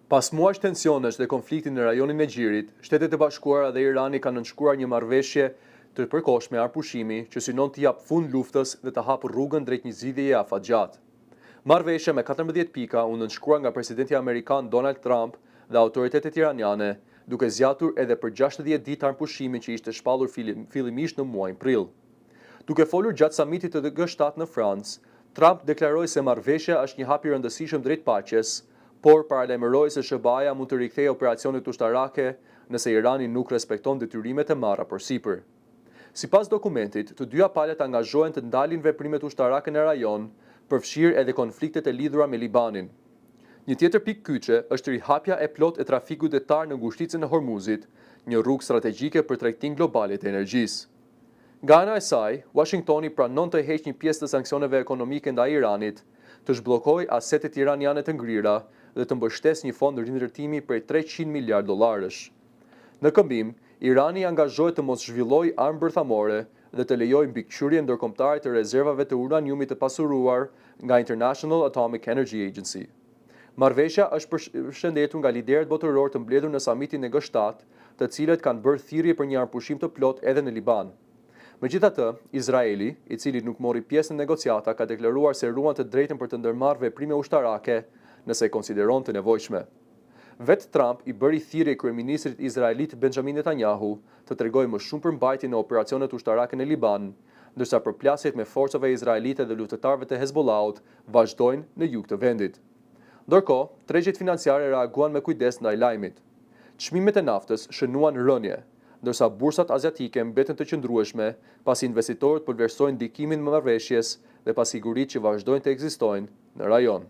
Pas muajsh tensionesh dhe konfliktit në rajonin e Gjirit, Shtetet e Bashkuara dhe Irani kanë nënshkruar një marrëveshje të përkohshme arpushimi që synon të jap fund luftës dhe të hapë rrugën drejt një zgjidhjeje afatgjatë. Marrëveshja me 14 pika u nënshkruar nga presidenti amerikan Donald Trump dhe autoritetet iraniane, duke zgjatur edhe për 60 ditë arpushimi që ishte shpallur fillimisht në muajin prill. Duke folur gjatë samitit të G7 në Francë, Trump deklaroi se marrëveshja është një hap i rëndësishëm drejt paqes, por paralajmëroi se SBA-ja mund të rikthejë operacionet ushtarake nëse Irani nuk respekton detyrimet e marra përsipër. Sipas dokumentit, të dyja palët angazhohen të ndalin veprimet ushtarake në rajon, përfshirë edhe konfliktet e lidhura me Libanin. Një tjetër pikë kyçe është rihapja e plotë e trafikut detar në ngushticën e Hormuzit, një rrugë strategjike për tregtinë globale të energjisë. Nga ana e saj, Washingtoni pranon të heqë një pjesë të sanksioneve ekonomike ndaj Iranit, të zhbllokojë asetet iraniane të ngrira dhe të mbështesë një fond rindërtimi prej $300 miliardë. Në këmbim, Irani angazhohet të mos zhvillojë armë bërthamore dhe të lejojë mbikëqyrjen ndërkombëtare të rezervave të uraniumit të pasuruar nga International Atomic Energy Agency. Marrëveshja është përshëndetur nga liderët botëror të mbledhur në samitin e G7, të cilët kanë bërë thirrje për një arpushim të plotë edhe në Liban. Megjithatë, Izraeli, i cili nuk mori pjesë në negociata, ka deklaruar se ruan të drejtën për të ndërmarrë veprime ushtarake nëse e konsideron të nevojshme. Vetë Trump i bëri thirrje kryeministrit izraelit Benjamin Netanyahu të tregojë më shumë për mbajtjen e operacionet ushtarake në Liban, ndërsa përplasjet me forcave izraelite dhe luftëtarëve të Hezbollahut vazhdojnë në jug të vendit. Ndërkohë, tregjet financiare reaguan me kujdes ndaj lajmit. Çmimet e naftës shënuan rënje, ndërsa bursat aziatike mbeten të qëndrueshme pasi investitorët përvlerësojnë ndikimin e marrëveshjes dhe pasiguritë që vazhdojnë të ekzistojnë në rajon.